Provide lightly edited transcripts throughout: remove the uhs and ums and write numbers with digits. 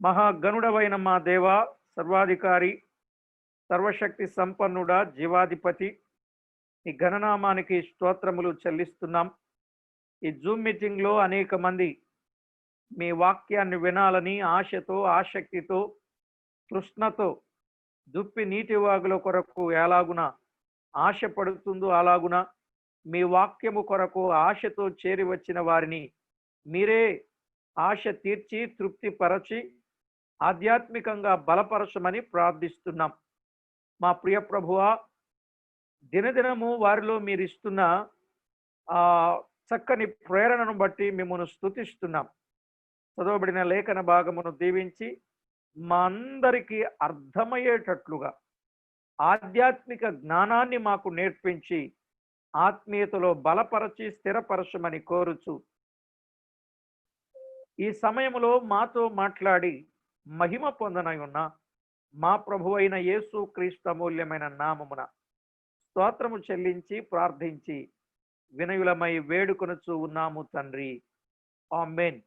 మహాగణుడవైన మా దేవ, సర్వాధికారి, సర్వశక్తి సంపన్నుడా, జీవాధిపతి, ఈ ఘననామానికి స్తోత్రములు చెల్లిస్తున్నాం. ఈ జూమ్ మీటింగ్లో అనేక మంది మీ వాక్యాన్ని వినాలని ఆశతో, ఆసక్తితో, తృష్ణతో దుప్పి నీటి వాగుల కొరకు ఎలాగున ఆశపడుతుందో అలాగున మీ వాక్యము కొరకు ఆశతో చేరి వచ్చిన వారిని మీరే ఆశ తీర్చి తృప్తిపరచి ఆధ్యాత్మికంగా బలపరచమని ప్రార్థిస్తున్నాం. మా ప్రియ ప్రభువా, దినదినము వారిలో మీరు ఇస్తున్న ఆ చక్కని ప్రేరణను బట్టి మిమ్మల్ని స్తుతిస్తున్నాం. చదవబడిన లేఖన భాగమును దీవించి మా అందరికీ అర్థమయ్యేటట్లుగా ఆధ్యాత్మిక జ్ఞానాన్ని మాకు నేర్పించి ఆత్మీయతలో బలపరచి స్థిరపరచమని కోరుచు ఈ సమయంలో మాతో మాట్లాడి మహిమ పొందనై ఉన్న మా ప్రభువైన యేసు క్రీస్తు అమూల్యమైన నామమున స్తోత్రము చెల్లించి ప్రార్థించి వినయులమై వేడుకొనుచు ఉన్నాము తండ్రి, ఆమేన్.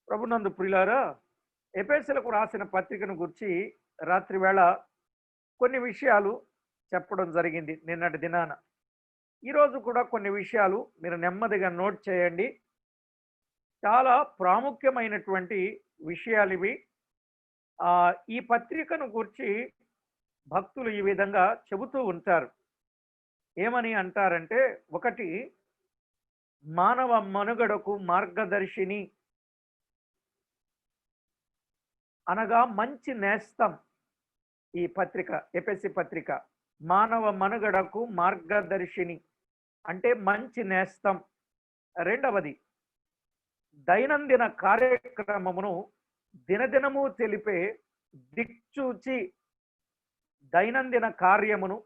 ప్రభునందు ప్రియులారా, ఎఫెసీయులకు రాసిన పత్రికను గురించి రాత్రి వేళ కొన్ని విషయాలు చెప్పడం జరిగింది నిన్నటి దినాన. ఈరోజు కూడా కొన్ని విషయాలు మీరు నెమ్మదిగా నోట్ చేయండి. చాలా ప్రాముఖ్యమైనటువంటి విషయాలు ఇవి. ఈ పత్రికను గురించి భక్తులు ఈ విధంగా చెబుతూ ఉంటారు. ఏమని అంటారంటే, ఒకటి, మానవ మనుగడకు మార్గదర్శిని అనగా మంచి నేస్తం. ఈ పత్రిక, ఎఫెసీ పత్రిక, మానవ మనుగడకు మార్గదర్శిని అంటే మంచి నేస్తం. రెండవది, దైనందిన కార్యక్రమమును దినదినము తెలిపే దిక్చూచి. దైనందిన కార్యమును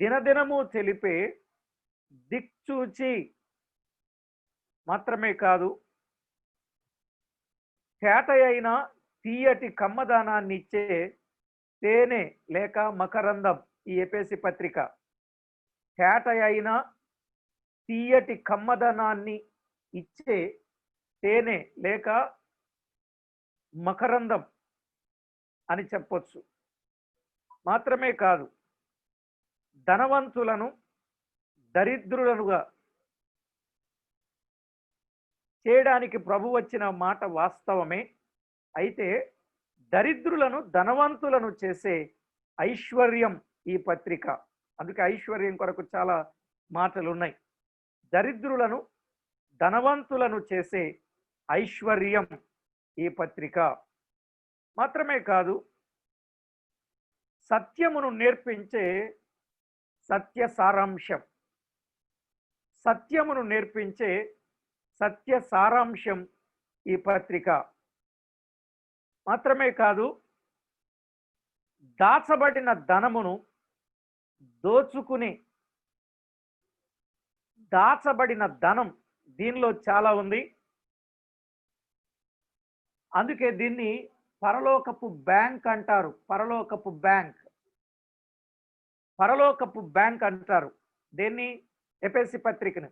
దినదినము తెలిపే దిక్చూచి మాత్రమే కాదు, తేటయైన తీయటి కమ్మదానాన్ని ఇచ్చే తేనె లేక మకరందం. ఈ ఎఫెసీ పత్రిక తేటయైన తీయటి కమ్మదనాన్ని ఇచ్చే తేనె లేక మకరందం అని చెప్పొచ్చు. మాత్రమే కాదు, ధనవంతులను దరిద్రులనుగా చేయడానికి ప్రభు వచ్చిన మాట వాస్తవమే. అయితే దరిద్రులను ధనవంతులను చేసే ఐశ్వర్యం ఈ పత్రిక. అందుకే ఐశ్వర్యం కొరకు చాలా మాటలు ఉన్నాయి. దరిద్రులను ధనవంతులను చేసే ఐశ్వర్యం ఈ పత్రిక. మాత్రమే కాదు, సత్యమును నేర్పించే సత్య సారాంశం. సత్యమును నేర్పించే సత్య సారాంశం ఈ పత్రిక. మాత్రమే కాదు, దాచబడిన ధనమును దోచుకుని, దాచబడిన ధనం దీనిలో చాలా ఉంది. అందుకే దీన్ని పరలోకపు బ్యాంక్ అంటారు. పరలోకపు బ్యాంక్, పరలోకపు బ్యాంక్ అంటారు దేన్ని? ఎఫెసీ పత్రికను.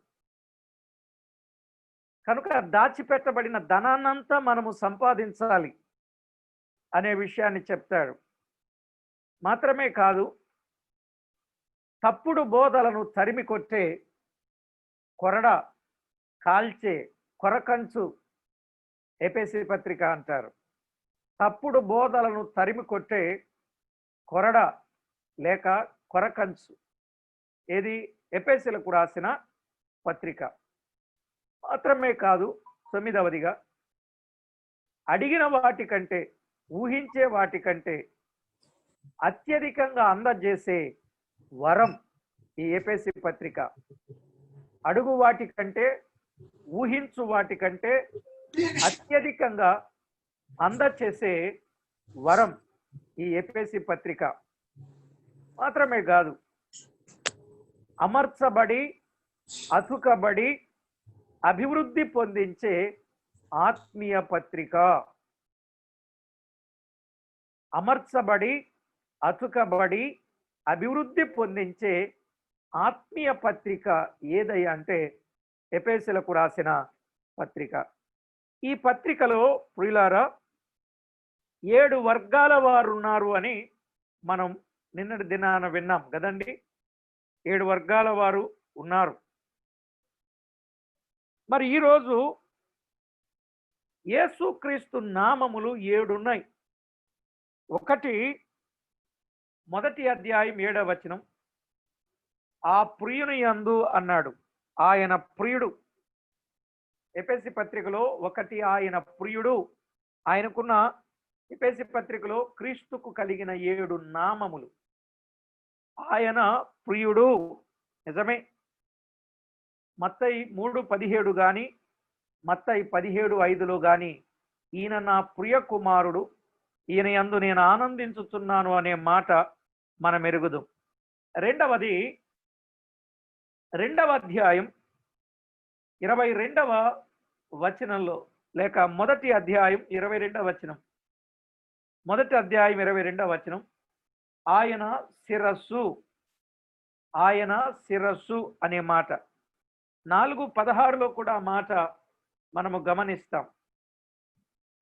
కనుక దాచిపెట్టబడిన ధనాన్నంతా మనము సంపాదించాలి అనే విషయాన్ని చెప్తాడు. మాత్రమే కాదు, తప్పుడు బోధలను తరిమి కొట్టే కొరడ, కాల్చే కొరకంచు ఎఫెసీ పత్రిక అంటారు. తప్పుడు బోధలను తరిమి కొట్టే కొరడ లేక కొరకంచు ఏది? ఎఫెసీయులకు రాసిన పత్రిక. మాత్రమే కాదు, 9వదిగా, అడిగిన వాటికంటే, ఊహించే వాటికంటే అత్యధికంగా అందజేసే వరం ఈ ఎఫెసీ పత్రిక. అడుగు వాటికంటే, ఊహించు వాటికంటే అత్యధికంగా అందచేసే వరం ఈ ఎఫెసీ పత్రిక. మాత్రమే కాదు, అమర్చబడి, అతుకబడి, అభివృద్ధి పొందించే ఆత్మీయ పత్రిక. అమర్చబడి, అతుకబడి, అభివృద్ధి పొందించే ఆత్మీయ పత్రిక ఏదయ్యా అంటే ఎఫెసీయులకు రాసిన పత్రిక. ఈ పత్రికలో ప్రియులారా 7 వర్గాల వారు ఉన్నారు అని మనం నిన్నటి దినాన విన్నాం కదండి. 7 వర్గాల వారు ఉన్నారు. మరి ఈరోజు యేసుక్రీస్తు నామములు 7 ఉన్నాయి. ఒకటి, మొదటి అధ్యాయం 7వ వచనం, ఆ ప్రియుని యందు అన్నాడు. ఆయన ప్రియుడు. ఎఫెసీ పత్రికలో 1 ఆయన ప్రియుడు. ఆయనకున్న ఎఫెసీ పత్రికలో క్రీస్తుకు కలిగిన 7 నామములు. ఆయన ప్రియుడు, నిజమే. మత్తయి 3:17 గాని, మత్తయి 17:5లో గాని, ఈయన నా ప్రియ కుమారుడు, ఈయన యందు నేను ఆనందించుతున్నాను అనే మాట మనం ఎరుగుదాం. రెండవది, 2వ అధ్యాయం 22వ వచనంలో, లేక మొదటి అధ్యాయం 22వ వచనం, మొదటి అధ్యాయం 22వ వచనం, ఆయన శిరస్సు, ఆయన శిరస్సు అనే మాట. 4:16లో కూడా ఆ మాట మనము గమనిస్తాం.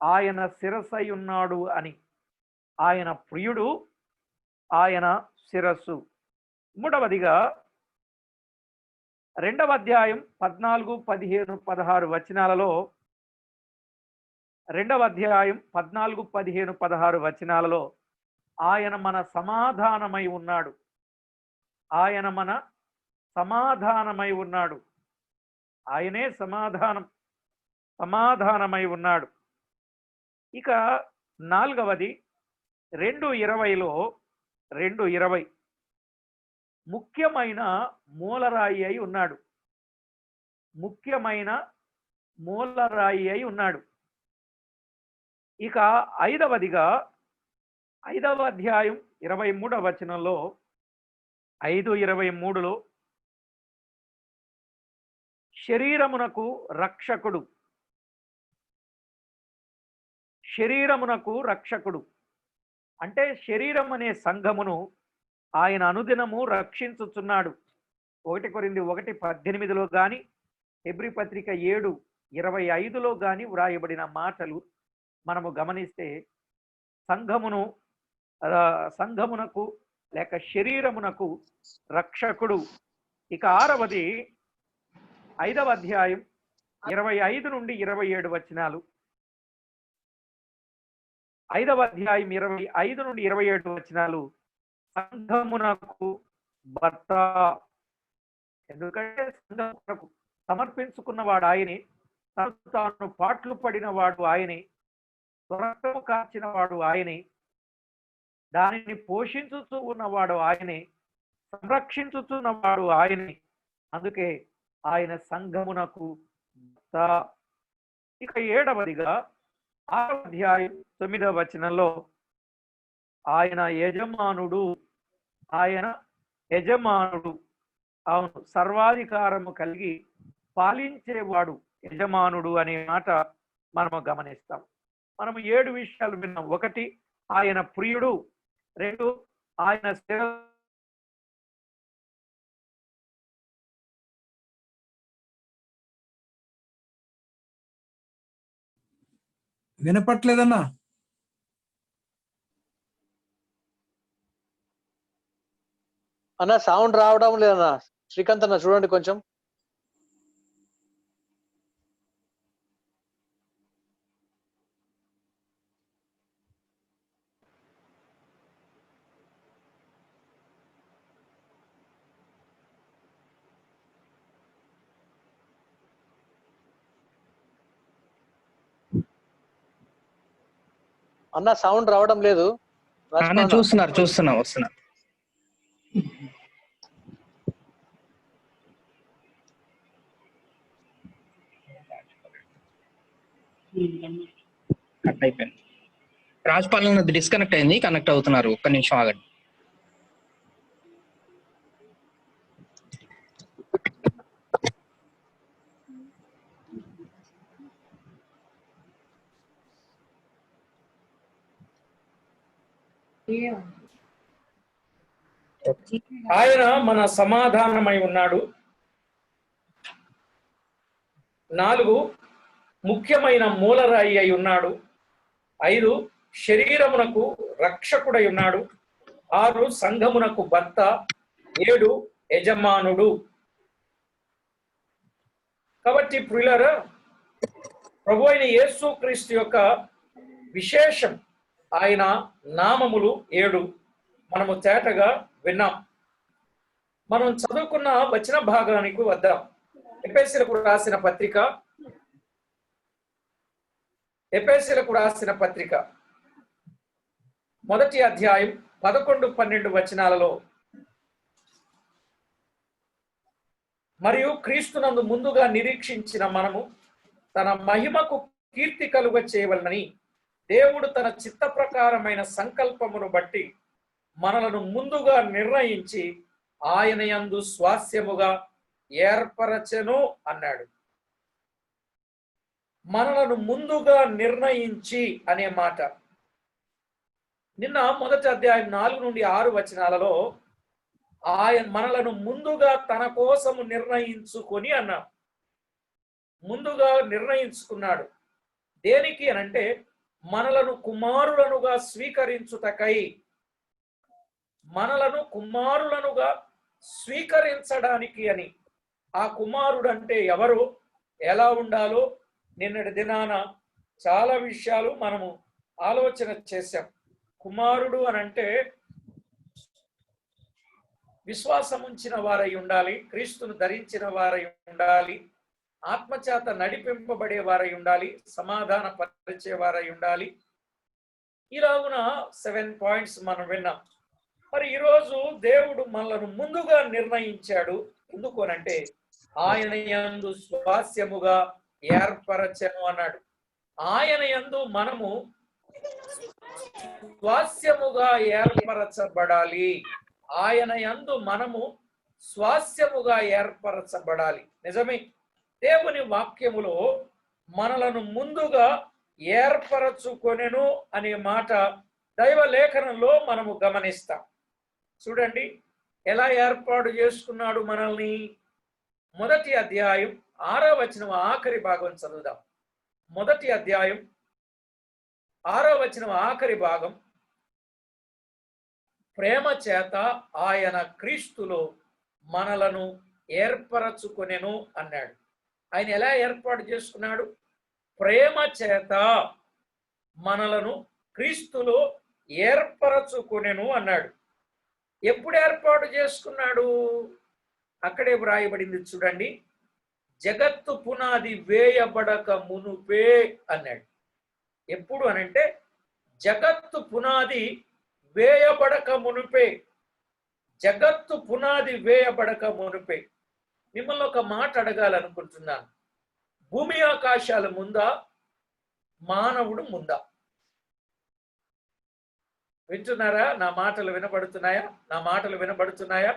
ఆయన శిరస్సై ఉన్నాడు అని. ఆయన ప్రియుడు, ఆయన శిరస్సు. మూడవదిగా 2వ అధ్యాయం 14, 15, 16 వచనాలలో, 2వ అధ్యాయం 14, 15, 16 వచనాలలో ఆయన మన సమాధానమై ఉన్నాడు. ఆయన మన సమాధానమై ఉన్నాడు. ఆయనే సమాధానమై ఉన్నాడు. ఇక 4వది 2:20లో, 2:20, ముఖ్యమైన మూలరాయి అయి ఉన్నాడు. ముఖ్యమైన మూలరాయి అయి ఉన్నాడు. ఇక 5వదిగా 5వ అధ్యాయం 23వ వచనంలో, 5:23లో, శరీరమునకు రక్షకుడు, శరీరమునకు రక్షకుడు అంటే శరీరం అనే సంఘమును ఆయన అనుదినము రక్షించుచున్నాడు. 1 కొరింథీ 1:18లో గాని, హెబ్రీ పత్రిక 7:25లో గాని వ్రాయబడిన మాటలు మనము గమనిస్తే సంఘమునకు లేక శరీరమునకు రక్షకుడు. ఇక 6వది 5వ అధ్యాయం 25 నుండి 27 వచనాలు, 5వ అధ్యాయం 25 నుండి 27 వచనాలు, సంఘమునకు భర్త. ఎందుకంటే సంఘమునకు సమర్పించుకున్నవాడు ఆయనే, తను తాను పాట్లు పడిన వాడు ఆయనే, రక్తము కార్చిన వాడు ఆయనే, దానిని పోషించుతూ ఉన్నవాడు ఆయనే, సంరక్షించుతున్నవాడు ఆయనే. అందుకే ఆయన సంఘమునకు భర్త. ఇక 7వదిగా 6వ అధ్యాయం 9వ వచనంలో, ఆయన యజమానుడు, ఆయన యజమానుడు. అవును, సర్వాధికారము కలిగి పాలించేవాడు యజమానుడు అనే మాట మనము గమనిస్తాం. మనము 7 విషయాలు విన్నాం. 1, ఆయన ప్రియుడు. 2, ఆయన వినపట్లేదన్నా. అన్న సౌండ్ రావడం లేదన్నా. శ్రీకాంత్ అన్న చూడండి కొంచెం. అన్న సౌండ్ రావడం లేదు. చూస్తున్నా వస్తున్నా. కట్ అయిపోయింది. రాజపాలన డిస్కనెక్ట్ అయింది, కనెక్ట్ అవుతున్నారు. ఒక్క నిమిషం ఆగండి. ఆయన మన సమాధానమై ఉన్నాడు. 4, ముఖ్యమైన మూలరాయి అయి ఉన్నాడు. 5 శరీరమునకు రక్షకుడై ఉన్నాడు. 6 సంఘమునకు భర్త. 7 యజమానుడు. కాబట్టి ప్రియులారా, ప్రభు అయిన యేసు క్రీస్తు యొక్క విశేషం, ఆయన నామములు 7 మనము తేటగా విన్నాం. మనం చదువుకున్న వచన భాగానికి వద్దాం. ఎఫెసీయులకు రాసిన పత్రిక మొదటి అధ్యాయం 11-12 వచనాలలో, మరియు క్రీస్తునందు ముందుగా నిరీక్షించిన మనము తన మహిమకు కీర్తి కలుగ చేయవలనని దేవుడు తన చిత్త ప్రకారమైన సంకల్పమును బట్టి మనలను ముందుగా నిర్ణయించి ఆయన యందు స్వాస్యముగా ఏర్పరచెను అన్నాడు. మనలను ముందుగా నిర్ణయించి అనే మాట నిన్న మొదటి అధ్యాయం 4-6 వచనాలలో ఆయన మనలను ముందుగా తన కోసము నిర్ణయించుకొని అన్నాం. ముందుగా నిర్ణయించుకున్నాడు. దేనికి అనంటే మనలను కుమారులనుగా స్వీకరించుటకై. మనలను కుమారులనుగా స్వీకరించడానికి అని. ఆ కుమారుడు అంటే ఎవరు, ఎలా ఉండాలో నిన్నటి దినాన చాలా విషయాలు మనము ఆలోచన చేశాం. కుమారుడు అనంటే విశ్వాసం ఉంచిన వారై ఉండాలి, క్రీస్తును ధరించిన వారై ఉండాలి, ఆత్మచేత నడిపింపబడే వారై ఉండాలి, సమాధాన పరిచే వారై ఉండాలి. ఇలాగున 7 పాయింట్స్ మనం విన్నాం. మరి ఈరోజు దేవుడు మనలను ముందుగా నిర్ణయించాడు. ఎందుకు అనంటే ఆయన యందు స్వాస్యముగా ఏర్పరచెను అన్నాడు. ఆయన యందు మనము స్వాస్యముగా ఏర్పరచబడాలి. ఆయన యందు మనము స్వాస్యముగా ఏర్పరచబడాలి. నిజమే, దేవుని వాక్యములో మనలను ముందుగా ఏర్పరచుకొనెను అనే మాట దైవ లేఖనంలో మనము గమనిస్తాం. చూడండి ఎలా ఏర్పాటు చేసుకున్నాడు మనల్ని. మొదటి అధ్యాయం 6వ వచనం ఆఖరి భాగం చదువుదాం. మొదటి అధ్యాయం 6వ వచనం ఆఖరి భాగం, ప్రేమ చేత ఆయన క్రీస్తులో మనలను ఏర్పరచుకొనెను అన్నాడు. ఆయన ఎలా ఏర్పాటు చేసుకున్నాడు? ప్రేమ చేత మనలను క్రీస్తులో ఏర్పరచుకొనెను అన్నాడు. ఎప్పుడు ఏర్పాటు చేసుకున్నాడు? అక్కడే వ్రాయబడింది చూడండి, జగత్తు పునాది వేయబడక మునుపే అన్నాడు. ఎప్పుడు అనంటే జగత్తు పునాది వేయబడక మునుపే. జగత్తు పునాది వేయబడక మునుపే. మిమ్మల్ని ఒక మాట అడగాలనుకుంటున్నాను. భూమి ఆకాశాలు ముందా, మానవుడు ముందా? వింటున్నారా? నా మాటలు వినబడుతున్నాయా?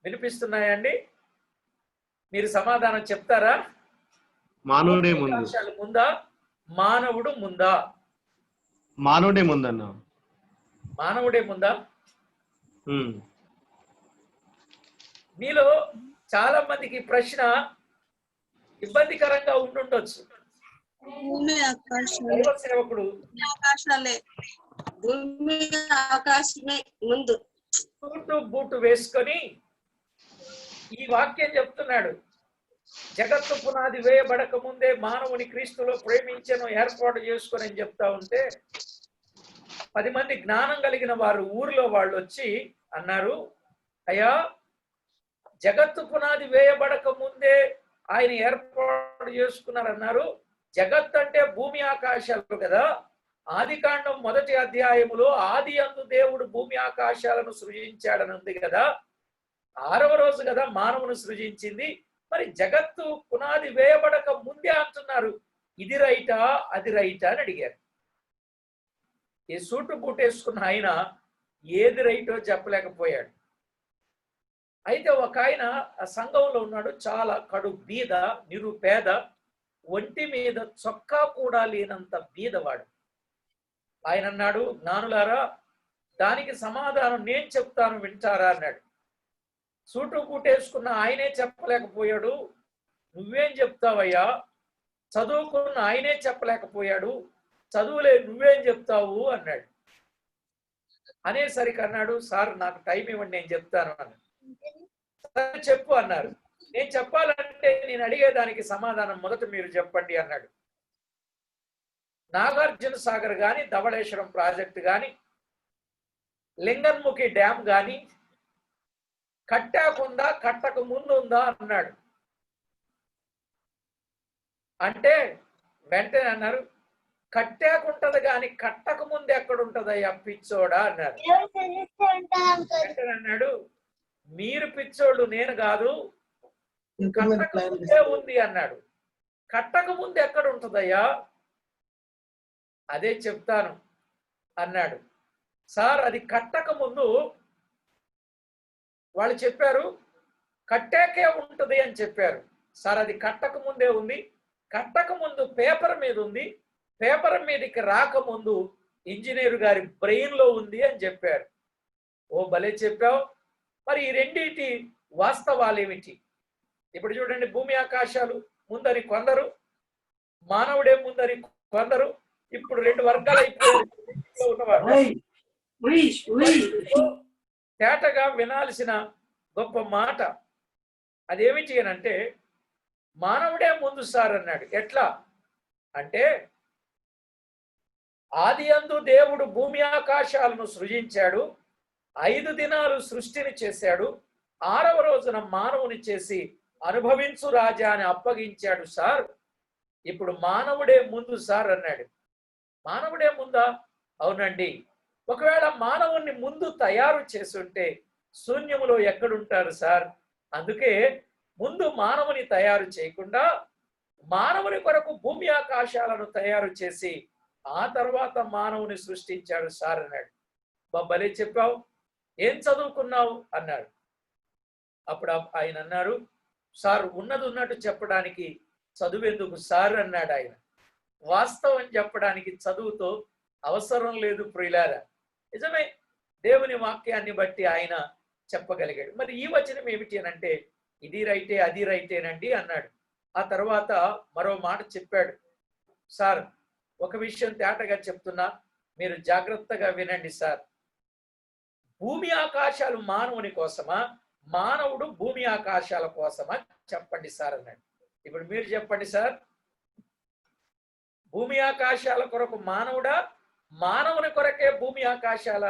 వినిపిస్తున్నాయండి? మీరు సమాధానం చెప్తారా? మానవుడే ముందు. ఆకాశాలు ముందా, మానవుడు ముందా? మానవుడే ముందన్నా. మానవుడే ముందా? మీలో చాలా మందికి ప్రశ్న ఇబ్బందికరంగా ఉండుండొచ్చు. సేవకుడు బూటు వేసుకొని ఈ వాక్యం చెప్తున్నాడు, జగత్తు పునాది వేయబడక ముందే మానవుని క్రీస్తులో ప్రేమించను, ఏర్పాటు చేసుకొని అని చెప్తా ఉంటే 10 మంది జ్ఞానం కలిగిన వారు ఊరిలో వాళ్ళు వచ్చి అన్నారు, అయ్యా జగత్తు పునాది వేయబడక ముందే ఆయన ఏర్పాటు చేసుకున్నారన్నారు. జగత్ అంటే భూమి ఆకాశాలు కదా. ఆదికాండం 1వ అధ్యాయములో ఆది యందు దేవుడు భూమి ఆకాశాలను సృజించాడని ఉంది కదా. 6వ రోజు కదా మానవుని సృజించింది. మరి జగత్తు పునాది వేయబడక ముందే అంటున్నారు. ఇది రైటా, అది రైటా అని అడిగారు. ఈ సూటు బూటేసుకున్న ఆయన ఏది రైటో చెప్పలేకపోయాడు. అయితే ఒక ఆయన ఆ సంఘంలో ఉన్నాడు, చాలా కడు బీద, నిరుపేద, ఒంటి మీద చొక్కా కూడా లేనంత బీదవాడు. ఆయన అన్నాడు, జ్ఞానులారా దానికి సమాధానం నేను చెప్తాను, వింటారా అన్నాడు. సూటు బూటేసుకున్న ఆయనే చెప్పలేకపోయాడు. నువ్వేం చెప్తావయ్యా, చదువుకున్న ఆయనే చెప్పలేకపోయాడు, చదువులే నువ్వేం చెప్తావు అన్నాడు. అనేసరికి అన్నాడు, సార్ నాకు టైం ఇవ్వండి నేను చెప్తాను అన్నాడు. సరే చెప్పు అన్నారు. నేను చెప్పాలంటే నేను అడిగేదానికి సమాధానం మొదట మీరు చెప్పండి అన్నాడు. నాగార్జున సాగర్ గాని, ధవళేశ్వరం ప్రాజెక్టు గాని, లింగన్ముఖి డ్యామ్ గాని కట్టాకుందా కట్టక ముందు ఉందా అన్నాడు. అంటే వెంటనే అన్నారు, కట్టాకుంటది కానీ కట్టక ముందు ఎక్కడుంటదయ్యా పిచ్చోడా అన్నారు. వెంటనే అన్నాడు, మీరు పిచ్చోడు నేను కాదు, కట్టక ముందే ఉంది అన్నాడు. కట్టక ముందు ఎక్కడ ఉంటదయ్యా? అదే చెప్తాను అన్నాడు. సార్ అది కట్టక ముందు వాళ్ళు చెప్పారు, కట్టాకే ఉంటది అని చెప్పారు. సార్ అది కట్టక ముందే ఉంది, కట్టక ముందు పేపర్ మీద ఉంది, పేపర్ మీదకి రాకముందు ఇంజనీర్ గారి బ్రెయిన్ లో ఉంది అని చెప్పారు. ఓ భలే చెప్పావు. మరి ఈ రెండింటి వాస్తవాలు ఏమిటి? ఇప్పుడు చూడండి, భూమి ఆకాశాలు ముందని కొందరు, మానవుడే ముందని కొందరు. ఇప్పుడు రెండు వర్గాలు ఉన్నవారు తేటగా వినాల్సిన గొప్ప మాట అదేమిటి అని అంటే, మానవుడే ముందు సార్ అన్నాడు. ఎట్లా అంటే, ఆది యందు దేవుడు భూమి ఆకాశాలను సృజించాడు, 5 దినాలు సృష్టిని చేశాడు, 6వ రోజున మానవుని చేసి అనుభవించు రాజా అని అప్పగించాడు సార్. ఇప్పుడు మానవుడే ముందు సార్ అన్నాడు. మానవుడే ముందా? అవునండి. ఒకవేళ మానవుణ్ణి ముందు తయారు చేసుంటే శూన్యములో ఎక్కడుంటారు సార్? అందుకే ముందు మానవుని తయారు చేయకుండా మానవుని కొరకు భూమి ఆకాశాలను తయారు చేసి ఆ తర్వాత మానవుని సృష్టించాడు సార్ అన్నాడు. భలే చెప్పావు, ఏం చదువుకున్నావు అన్నాడు. అప్పుడు ఆయన అన్నారు, సార్ ఉన్నది ఉన్నట్టు చెప్పడానికి చదువెందుకు సార్ అన్నాడు ఆయన. వాస్తవం చెప్పడానికి చదువుతో అవసరం లేదు ప్రియులారా. నిజమే, దేవుని వాక్యాన్ని బట్టి ఆయన చెప్పగలిగాడు. మరి ఈ వచనం ఏమిటి అని అంటే, ఇది రైటే అది రైటేనండి అన్నాడు. ఆ తర్వాత మరో మాట చెప్పాడు, సార్ ఒక విషయం తేటగా చెప్తున్నా, మీరు జాగ్రత్తగా వినండి సార్. భూమి ఆకాశాలు మానవుని కోసమా, మానవుడు భూమి ఆకాశాల కోసమా చెప్పండి సార్ అన్నాడు. ఇప్పుడు మీరు చెప్పండి సార్, భూమి ఆకాశాల కొరకు మానవుడా, మానవుని కొరకే భూమి ఆకాశాల?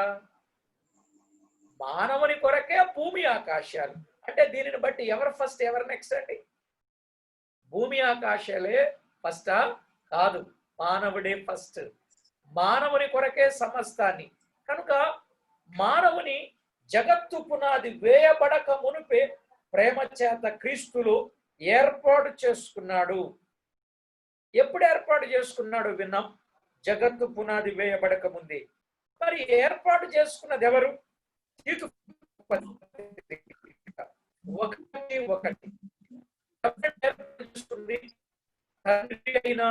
మానవుని కొరకే భూమి ఆకాశాలు. అంటే దీనిని బట్టి ఎవరు ఫస్ట్ ఎవరు నెక్స్ట్ అండి? భూమి ఆకాశాలే ఫస్టా? కాదు, మానవుడే ఫస్ట్. మానవుని కొరకే సమస్తాన్ని. కనుక మానవుని జగత్తు పునాది వేయబడక మునిపే ప్రేమ చేత క్రీస్తులు ఏర్పాటు చేసుకున్నాడు. ఎప్పుడు ఏర్పాటు చేసుకున్నాడు విన్నాం, జగత్తు పునాది వేయబడక ముందే. మరి ఏర్పాటు చేసుకున్నది ఎవరు? ఒకటి తండ్రి అయిన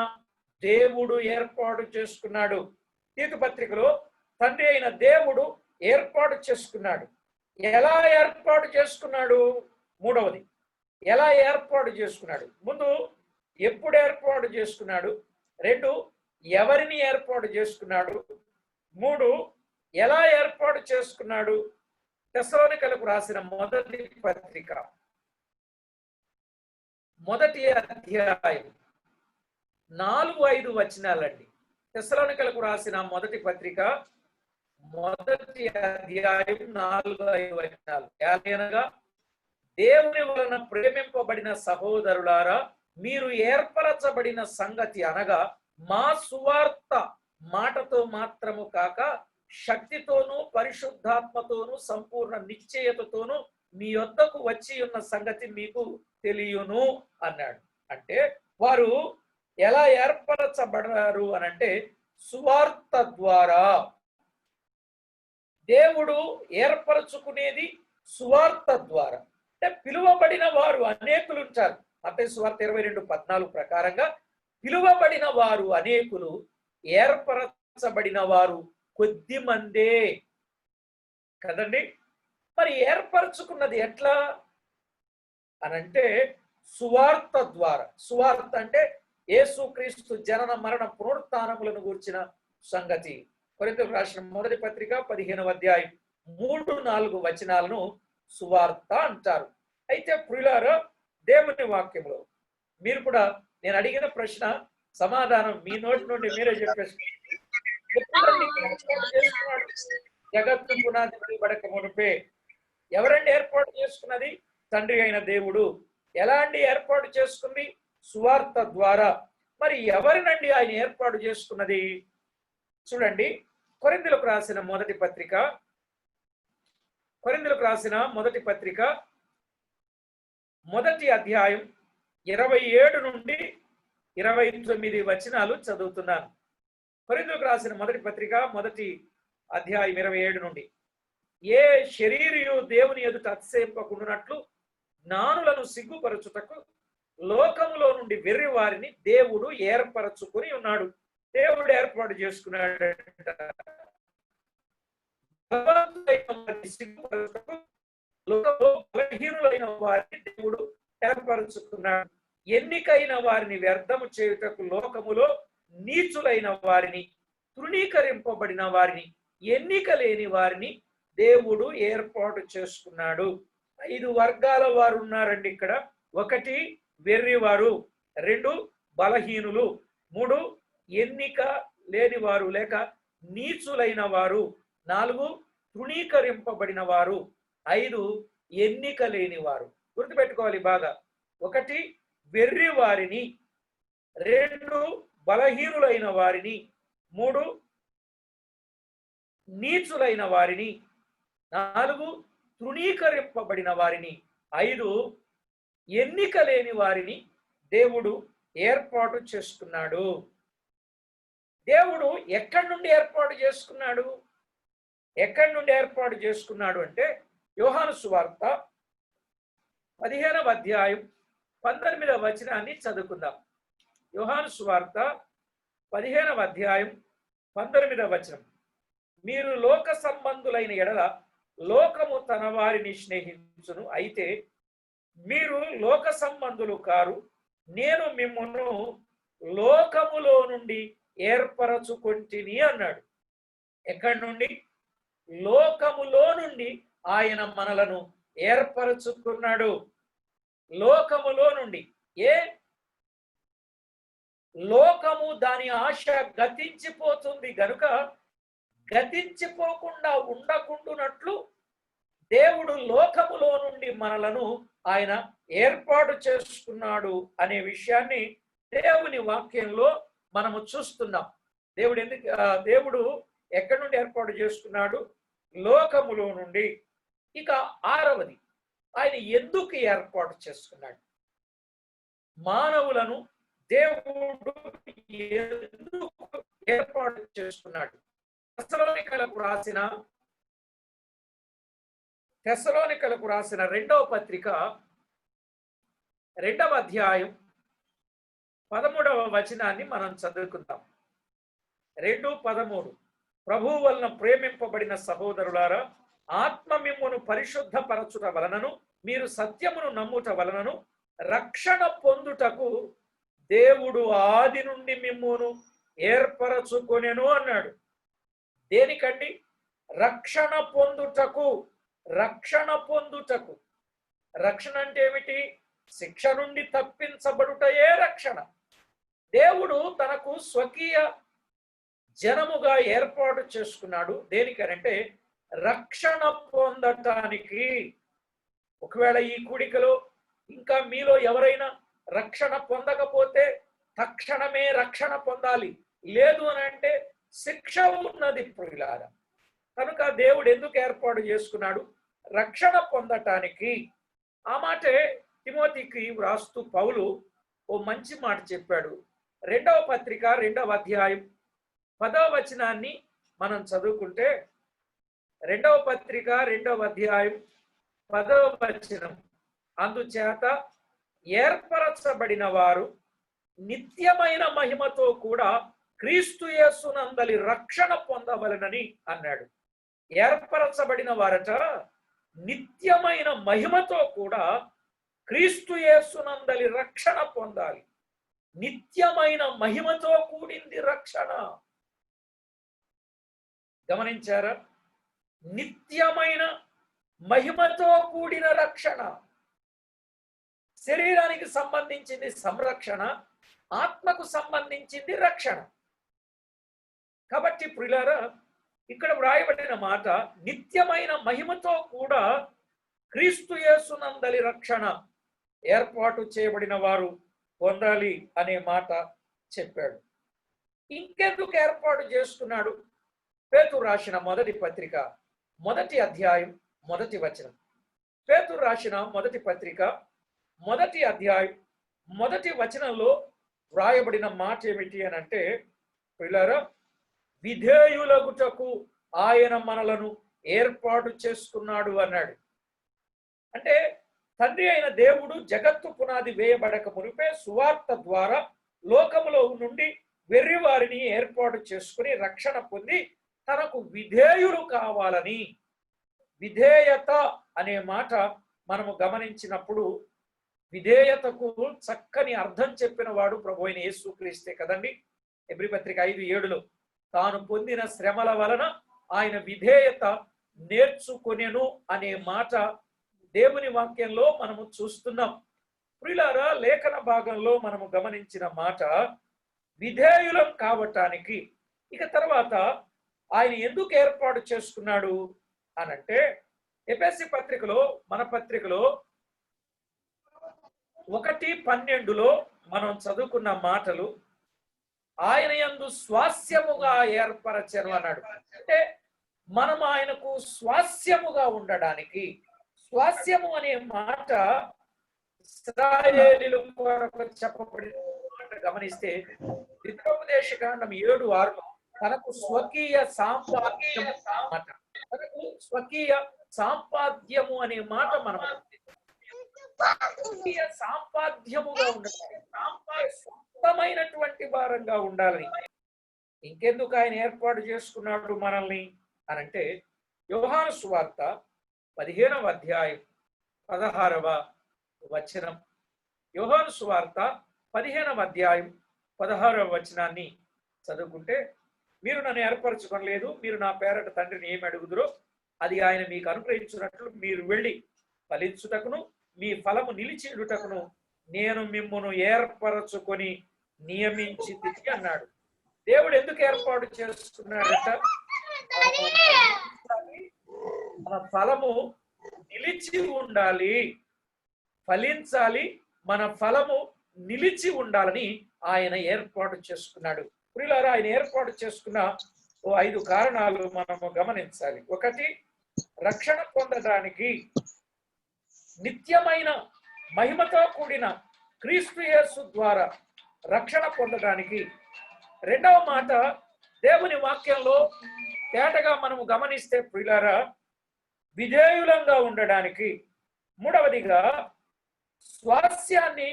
దేవుడు ఏర్పాటు చేసుకున్నాడు. తీతు పత్రికలో తండ్రి అయిన దేవుడు ఏర్పాటు చేసుకున్నాడు. ఎలా ఏర్పాటు చేసుకున్నాడు? మూడవది, ఎలా ఏర్పాటు చేసుకున్నాడు? ముందు ఎప్పుడు ఏర్పాటు చేసుకున్నాడు? 2 ఎవరిని ఏర్పాటు చేసుకున్నాడు? 3 ఎలా ఏర్పాటు చేసుకున్నాడు? తెస్సలోనికలకు రాసిన మొదటి పత్రిక 1వ అధ్యాయం 4-5 వచనాలండి. తెస్సలోనికలకు రాసిన మొదటి పత్రిక 1వ అధ్యాయం 4-5 వచనాలు. అనగా, దేవుని వలన ప్రేమింపబడిన సహోదరులారా, మీరు ఏర్పరచబడిన సంగతి అనగా మా సువార్త మాటతో మాత్రము కాక శక్తితోనూ పరిశుద్ధాత్మతోనూ సంపూర్ణ నిశ్చయతతోనూ మీ వద్దకు వచ్చి ఉన్న సంగతి మీకు తెలియను అన్నాడు. అంటే వారు ఎలా ఏర్పరచబడారు అనంటే సువార్త ద్వారా. దేవుడు ఏర్పరచుకునేది సువార్త ద్వారా. అంటే పిలువబడిన వారు అనేకులు ఉంటారు. మత్తయి సువార్త 22:14 ప్రకారంగా పిలువబడిన వారు అనేకులు, ఏర్పరచబడిన వారు కొద్ది మందే కదండి. మరి ఏర్పరచుకున్నది ఎట్లా అనంటే, సువార్త ద్వారా. సువార్త అంటే యేసుక్రీస్తు జనన మరణ పునరుత్థానములను గూర్చిన సంగతి. కొరింథీయులకు రాసిన మొదటి పత్రిక 15వ అధ్యాయం 3-4 వచనాలను సువార్త అంటారు. అయితే ప్రియులారా, దేవుని వాక్యంలో మీరు కూడా నేను అడిగిన ప్రశ్న సమాధానం మీ నోటి నుండి మీరే చెప్పేసి, జగత్తు పునాది వేయబడక మునుపే ఎవరండి ఏర్పాటు చేసుకున్నది? తండ్రి అయిన దేవుడు. ఎలాంటి ఏర్పాటు చేసుకుంది? సువార్త ద్వారా. మరి ఎవరినండి ఆయన ఏర్పాటు చేసుకున్నది? చూడండి, కొరింథీయులకు రాసిన మొదటి పత్రిక, మొదటి అధ్యాయం 27 నుండి 29 వచనాలు చదువుతున్నాను. కొరింథీయులకు రాసిన మొదటి పత్రిక మొదటి అధ్యాయం 27 నుండి. ఏ శరీరియు దేవుని ఎదుట అతిశయింపకుండునట్లు జ్ఞానులను సిగ్గుపరచుటకు లోకములో నుండి వెర్రి వారిని దేవుడు ఏర్పరచుకొని ఉన్నాడు. దేవుడు ఏర్పాటు చేసుకున్నాడు. బలహీనులైన వారిని దేవుడు ఏర్పరచుకున్నాడు. ఎన్నికైన వారిని వ్యర్థము చేయుటకు లోకములో నీచులైన వారిని, తృణీకరింపబడిన వారిని, ఎన్నిక లేని వారిని దేవుడు ఏర్పాటు చేసుకున్నాడు. 5 వర్గాల వారు ఉన్నారండి ఇక్కడ. 1 వెర్రివారు, 2 బలహీనులు, 3 ఎన్నిక లేని వారు లేక నీచులైన వారు, 4 తృణీకరింపబడిన వారు, 5 ఎన్నిక లేని వారు. గుర్తుపెట్టుకోవాలి బాగా. 1 వెర్రి వారిని, 2 బలహీనులైన వారిని, 3 నీచులైన వారిని, 4 తృణీకరింపబడిన వారిని, 5 ఎన్నిక లేని వారిని దేవుడు ఏర్పాటు చేసుకున్నాడు. దేవుడు ఎక్కడి నుండి ఏర్పాటు చేసుకున్నాడు? ఎక్కడి నుండి ఏర్పాటు చేసుకున్నాడు అంటే యోహాను సువార్త 15వ అధ్యాయం 19వ వచనాన్ని చదువుకుందాం. యోహాను సువార్త 15వ అధ్యాయం 19వ వచనం. మీరు లోక సంబంధులైన ఎడల లోకము తన వారిని స్నేహించును. అయితే మీరు లోక సంబంధులు కారు, నేను మిమ్మును లోకములో నుండి ఏర్పరచుకొంటిని అన్నాడు. ఎక్కడి నుండి? లోకములో నుండి ఆయన మనలను ఏర్పరచుకున్నాడు. లోకములో నుండి. లోకము దాని ఆశ గతించిపోతుంది గనుక గతించిపోకుండా ఉండకుండునట్లు దేవుడు లోకములో నుండి మనలను ఆయన ఏర్పాటు చేసుకున్నాడు అనే విషయాన్ని దేవుని వాక్యంలో మనము చూస్తున్నాం. దేవుడు ఎక్కడి నుండి ఏర్పాటు చేసుకున్నాడు? లోకములో నుండి. ఇక 6వది, ఆయన ఎందుకు ఏర్పాటు చేసుకున్నాడు? మానవులను దేవుడు ఎందుకు ఏర్పాటు చేసుకున్నాడు? తెస్సలోనికలకు రాసిన 2వ పత్రిక 2వ అధ్యాయం 13వ వచనాన్ని మనం చదువుకుందాం. 2:13. ప్రభువు వలన ప్రేమింపబడిన సహోదరులారా, ఆత్మ మిమ్మును పరిశుద్ధపరచుట వలనను మీరు సత్యమును నమ్ముట వలనను రక్షణ పొందుటకు దేవుడు ఆది నుండి మిమ్మును ఏర్పరచుకొనెను అన్నాడు. దేనికండి? రక్షణ పొందుటకు. రక్షణ పొందుటకు. రక్షణ అంటే ఏమిటి? శిక్ష నుండి తప్పించబడుటయే రక్షణ. దేవుడు తనకు స్వకీయ జనముగా ఏర్పాటు చేసుకున్నాడు. దేనికనంటే రక్షణ పొందటానికి. ఒకవేళ ఈ కూడికలో ఇంకా మీలో ఎవరైనా రక్షణ పొందకపోతే తక్షణమే రక్షణ పొందాలి. లేదు అని అంటే శిక్ష ఉన్నది ప్రియులారా. కనుక దేవుడు ఎందుకు ఏర్పాటు చేసుకున్నాడు? రక్షణ పొందటానికి. ఆ మాటే తిమోతికి వ్రాస్తూ పౌలు ఓ మంచి మాట చెప్పాడు. 2వ పత్రిక 2వ అధ్యాయం 10వ వచనాన్ని మనం చదువుకుంటే, 2వ పత్రిక 2వ అధ్యాయం 10వ వచనం. అందుచేత ఏర్పరచబడిన వారు నిత్యమైన మహిమతో కూడా క్రీస్తు యేసునందలి రక్షణ పొందవలెనని అన్నాడు. ఏర్పరచబడిన వారట నిత్యమైన మహిమతో కూడా క్రీస్తు యేసునందలి రక్షణ పొందాలి. నిత్యమైన మహిమతో కూడింది రక్షణ. గమనించారా? నిత్యమైన మహిమతో కూడిన రక్షణ. శరీరానికి సంబంధించింది సంరక్షణ, ఆత్మకు సంబంధించింది రక్షణ. కాబట్టి ప్రియులారా, ఇక్కడ వ్రాయబడిన మాట నిత్యమైన మహిమతో కూడా క్రీస్తు యేసునందలి రక్షణ ఏర్పాటు చేయబడిన వారు పొందాలి అనే మాట చెప్పాడు. ఇంకెందుకు ఏర్పాటు చేసుకున్నాడు? పేతురు రాసిన మొదటి పత్రిక 1వ అధ్యాయం 1వ వచనం. పేతురు రాసిన మొదటి పత్రిక 1వ అధ్యాయం 1వ వచనంలో వ్రాయబడిన మాట ఏమిటి అని అంటే, పిల్లరా, విధేయులగుటకు ఆయన మనలను ఏర్పాటు చేసుకున్నాడు అన్నాడు. అంటే తండ్రి అయిన దేవుడు జగత్తు పునాది వేయబడక మునిపే సువార్త ద్వారా లోకములో నుండి వెర్రి వారిని ఏర్పాటు చేసుకుని రక్షణ పొంది తనకు విధేయులు కావాలని. విధేయత అనే మాట మనము గమనించినప్పుడు విధేయతకు చక్కని అర్థం చెప్పిన వాడు ప్రభు అయిన యేసుక్రీస్తే కదండి. హెబ్రీ పత్రిక 5:7లో తాను పొందిన శ్రమల వలన ఆయన విధేయత నేర్చుకొనెను అనే మాట దేవుని వాక్యంలో మనము చూస్తున్నాం. ప్రియులారా, లేఖన భాగంలో మనము గమనించిన మాట విధేయులం కావటానికి. ఇక తర్వాత ఆయన ఎందుకు ఏర్పాటు చేసుకున్నాడు అనంటే, ఎఫెసీ పత్రికలో, మన పత్రికలో 1:12లో మనం చదువుకున్న మాటలు, ఆయన యందు స్వాస్యముగా ఏర్పరచెను అన్నాడు. అంటే మనం ఆయనకు స్వాస్యముగా ఉండడానికి. స్వాస్యము అనే మాట ఇశ్రాయేలీయుల కొరకు చెప్పబడిన మాట గమనిస్తే ద్వితీయోపదేశకాండం 7:6లో తనకు స్వకీయ సాంపాద్యం మాట, తనకు స్వకీయ సాంపాద్యము అనే మాట మనం స్వకీయ సాంపాద్యముగా ఉండాలి, సొంతమైనటువంటి వారంగా ఉండాలని. ఇంకెందుకు ఆయన ఏర్పాటు చేసుకున్నాడు మనల్ని అనంటే, యోహాను సువార్త 15వ అధ్యాయం 16వ వచనం. యోహాను సువార్త 15వ అధ్యాయం 16వ వచనాన్ని చదువుకుంటే, మీరు నన్ను ఏర్పరచుకోలేదు, మీరు నా పేరట తండ్రిని ఏమి అడుగుదురో అది ఆయన మీకు అనుగ్రహించినట్లు మీరు వెళ్ళి ఫలించుటకును మీ ఫలము నిలిచియుటకును నేను మిమ్మును ఏర్పరచుకొని నియమించి అన్నాడు. దేవుడు ఎందుకు ఏర్పాటు చేసుకున్నాడట? మన ఫలము నిలిచి ఉండాలి, ఫలించాలి, మన ఫలము నిలిచి ఉండాలని ఆయన ఏర్పాటు చేసుకున్నాడు. ప్రియులారా, ఆయన ఏర్పాటు చేసుకున్న 5 కారణాలు మనము గమనించాలి. 1, రక్షణ పొందడానికి, నిత్యమైన మహిమతో కూడిన క్రీస్తు యేసు ద్వారా రక్షణ పొందడానికి. 2వ మాట, దేవుని వాక్యంలో తేటగా మనము గమనిస్తే ప్రియులారా, విధేయులంగా ఉండడానికి. 3వదిగా స్వాస్యాన్ని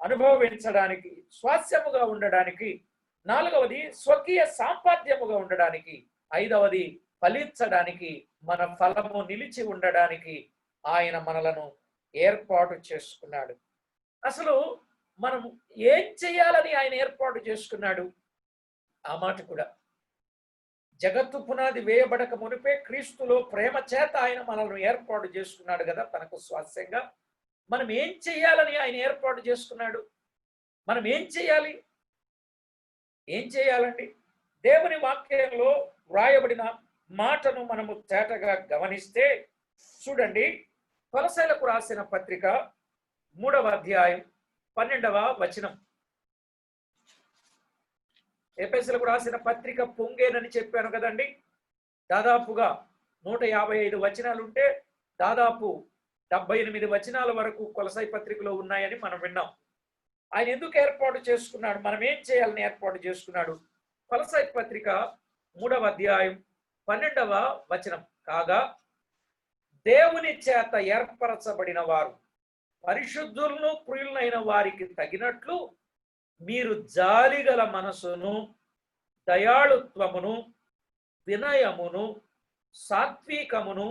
అనుభవించడానికి, స్వాస్యముగా ఉండడానికి. 4వది స్వకీయ సాంపాద్యముగా ఉండడానికి. 5వది ఫలించడానికి, మన ఫలము నిలిచి ఉండడానికి ఆయన మనలను ఏర్పాటు చేసుకున్నాడు. అసలు మనం ఏం చేయాలని ఆయన ఏర్పాటు చేసుకున్నాడు? ఆ మాట కూడా, జగత్తు పునాది వేయబడక మునిపే క్రీస్తులో ప్రేమ చేత ఆయన మనల్ని ఏర్పాటు చేసుకున్నాడు కదా తనకు స్వాస్యంగా. మనం ఏం చేయాలని ఆయన ఏర్పాటు చేసుకున్నాడు? మనం ఏం చేయాలి? ఏం చేయాలండి? దేవుని వాక్యంలో వ్రాయబడిన మాటను మనము తేటగా గమనిస్తే చూడండి. కొలసీలకు రాసిన పత్రిక 3వ అధ్యాయం 12వ వచనం. ఎఫెసీయులకు రాసిన పత్రిక పొంగేనని చెప్పాను కదండి. దాదాపుగా 155 వచనాలు ఉంటే దాదాపు 78 వచనాల వరకు కొలసై పత్రికలో ఉన్నాయని మనం విన్నాం. ఆయన ఎందుకు ఏర్పాటు చేసుకున్నాడు? మనం ఏం చేయాలని ఏర్పాటు చేసుకున్నాడు? కొలసై పత్రిక 3వ అధ్యాయం 12వ వచనం. కాగా దేవుని చేత ఏర్పరచబడిన వారు పరిశుద్ధులను ప్రియులైన వారికి తగినట్లు మీరు జాలిగల మనసును, దయాళుత్వమును, వినయమును, సాత్వికమును,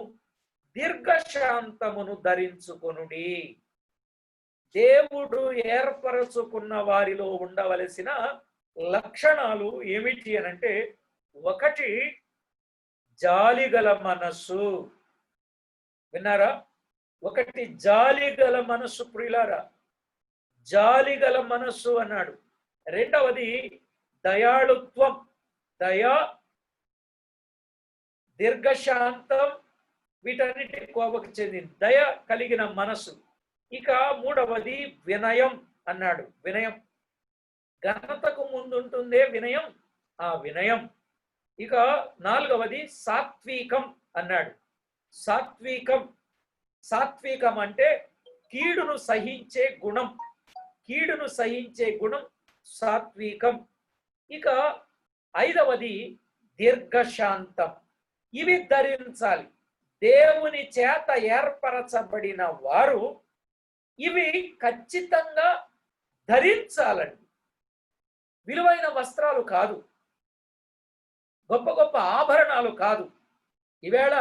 దీర్ఘశాంతమును ధరించుకొనుడి. దేవుడు ఏర్పరచుకున్న వారిలో ఉండవలసిన లక్షణాలు ఏమిటి అనంటే, ఒకటి జాలిగల మనస్సు. విన్నారా? ఒకటి జాలిగల మనస్సు ప్రియులారా, జాలిగల మనస్సు అన్నాడు. రెండవది దయాళుత్వం, దయా, దీర్ఘశాంతం, వీటన్నిటి కోపకు చెందింది, దయ కలిగిన మనసు. ఇక మూడవది వినయం అన్నాడు. వినయం, ఘనతకు ముందుంటుందే వినయం, ఆ వినయం. ఇక నాలుగవది సాత్వికం అన్నాడు. సాత్వికం, సాత్వికం అంటే కీడును సహించే గుణం, కీడును సహించే గుణం సాత్వికం. ఇక ఐదవది దీర్ఘశాంతం. ఇవి ధరించాలి. దేవుని చేత ఏర్పరచబడిన వారు ఇవి ఖచ్చితంగా ధరించాలండి. విలువైన వస్త్రాలు కాదు, గొప్ప గొప్ప ఆభరణాలు కాదు. ఈవేళ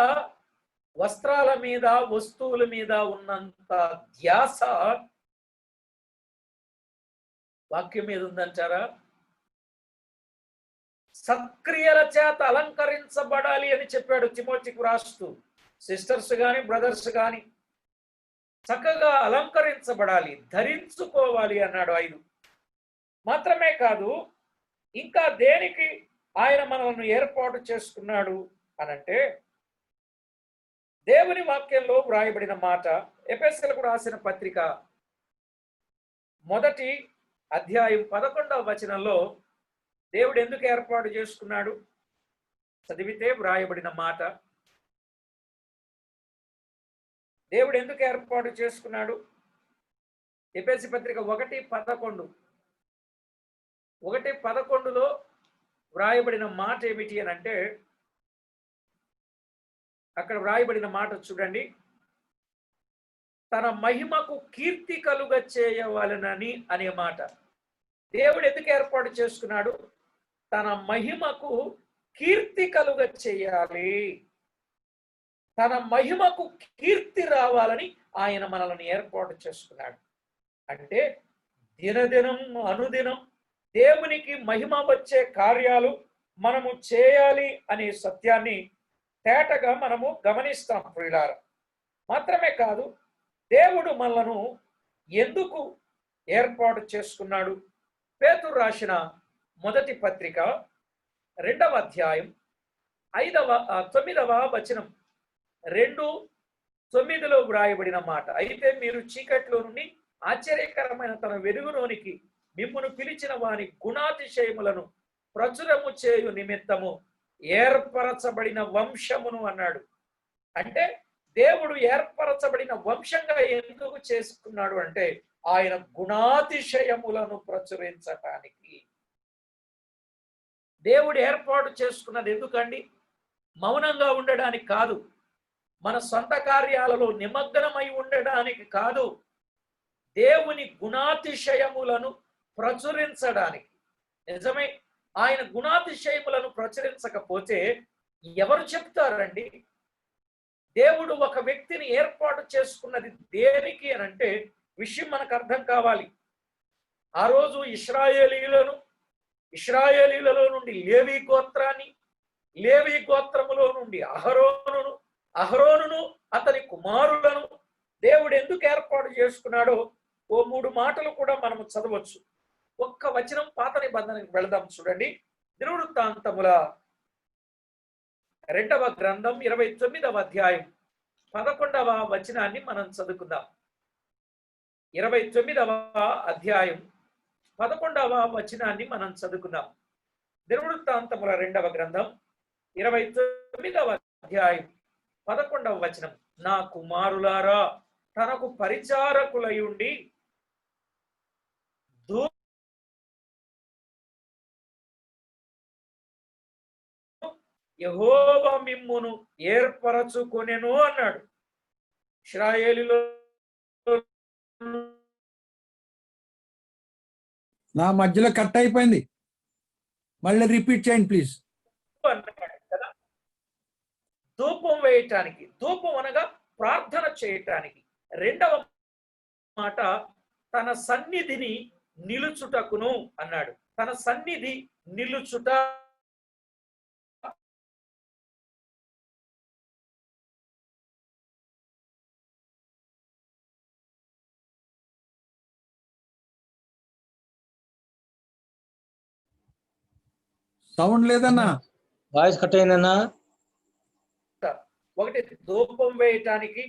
వస్త్రాల మీద, వస్తువుల మీద ఉన్నంత ధ్యాస వాక్యం మీద ఉందంటారా? సత్క్రియల చేత అలంకరించబడాలి అని చెప్పాడు తిమోతికి రాస్తూ. సిస్టర్స్ కానీ బ్రదర్స్ కానీ చక్కగా అలంకరించబడాలి, ధరించుకోవాలి అన్నాడు. 5 మాత్రమే కాదు, ఇంకా దేనికి ఆయన మనల్ని ఏర్పాటు చేసుకున్నాడు అనంటే, దేవుని వాక్యంలో వ్రాయబడిన మాట, ఎఫెసీయులకు రాసిన పత్రిక 1వ అధ్యాయం 11వ వచనంలో దేవుడు ఎందుకు ఏర్పాటు చేసుకున్నాడు చదివితే వ్రాయబడిన మాట. దేవుడు ఎందుకు ఏర్పాటు చేసుకున్నాడు? ఎఫెసీ పత్రిక 1:11. 1:11లో వ్రాయబడిన మాట ఏమిటి అని అంటే, అక్కడ వ్రాయబడిన మాట చూడండి. తన మహిమకు కీర్తి కలుగ చేయవలనని అనే మాట. దేవుడు ఎందుకు ఏర్పాటు చేసుకున్నాడు? తన మహిమకు కీర్తి కలుగ చేయాలి, తన మహిమకు కీర్తి రావాలని ఆయన మనల్ని ఏర్పాటు చేసుకున్నాడు. అంటే దినదినం, అనుదినం దేవునికి మహిమ వచ్చే కార్యాలు మనము చేయాలి అనే సత్యాన్ని తేటగా మనము గమనిస్తాం ప్రియులారా. మాత్రమే కాదు, దేవుడు మనలను ఎందుకు ఏర్పాటు చేసుకున్నాడు? పేతురు రాసిన 1వ పత్రిక 2వ అధ్యాయం 9వ వచనం, 2:9లో వ్రాయబడిన మాట. అయితే మీరు చీకట్లో నుండి ఆశ్చర్యకరమైన తన వెలుగులోనికి మిమ్మును పిలిచిన వాని గుణాతిశయములను ప్రచురము చేయు నిమిత్తము ఏర్పరచబడిన వంశమును అన్నాడు. అంటే దేవుడు ఏర్పరచబడిన వంశంగా ఎందుకు చేసుకున్నాడు అంటే, ఆయన గుణాతిశయములను ప్రచురించటానికి. దేవుడు ఏర్పాటు చేసుకున్నది ఎందుకండి? మౌనంగా ఉండడానికి కాదు, మన సొంత కార్యాలలో నిమగ్నమై ఉండడానికి కాదు, దేవుని గుణాతిశయములను ప్రచురించడానికి. నిజమే, ఆయన గుణాతిశయములను ప్రచురించకపోతే ఎవరు చెప్తారండి? దేవుడు ఒక వ్యక్తిని ఏర్పాటు చేసుకున్నది దేనికి అని అంటే, విషయం మనకు అర్థం కావాలి. ఆ రోజు ఇశ్రాయేలీలలో నుండి లేవి గోత్రాన్ని, లేవి గోత్రములో నుండి అహరోనును అతని కుమారులను దేవుడు ఎందుకు ఏర్పాటు చేసుకున్నాడో ఓ 3 మాటలు కూడా మనము చదవచ్చు. ఒక్క వచనం పాత నిబంధనకు వెళదాం చూడండి. దినవృత్తాంతముల 2వ గ్రంథం 29వ అధ్యాయం 11వ వచనాన్ని మనం చదువుకుందాం. 29వ అధ్యాయం 11వ వచనాన్ని మనం చదువుకుందాం. దినవృత్తాంతముల 2వ గ్రంథం 29వ అధ్యాయం 11వ వచనం. నా కుమారులారా, తనకు పరిచారకులై ఉండి యెహోవా మిమ్మును ఏర్పరచుకొనెను అన్నాడు. ఇశ్రాయేలులో నా మధ్యలో కట్ అయిపోయింది, మళ్ళీ రిపీట్ చేయండి ప్లీజ్. అన్నాడు కదా, ధూపం వేయటానికి, ధూపం అనగా ప్రార్థన చేయటానికి. రెండవ మాట తన సన్నిధిని నిలుచుటకును అన్నాడు. తన సన్నిధి నిలుచుట. సౌండ్ లేదన్నా. వాయిస్ కట్ అయిందన్నా. ఒకటి ధూపం వేయటానికి,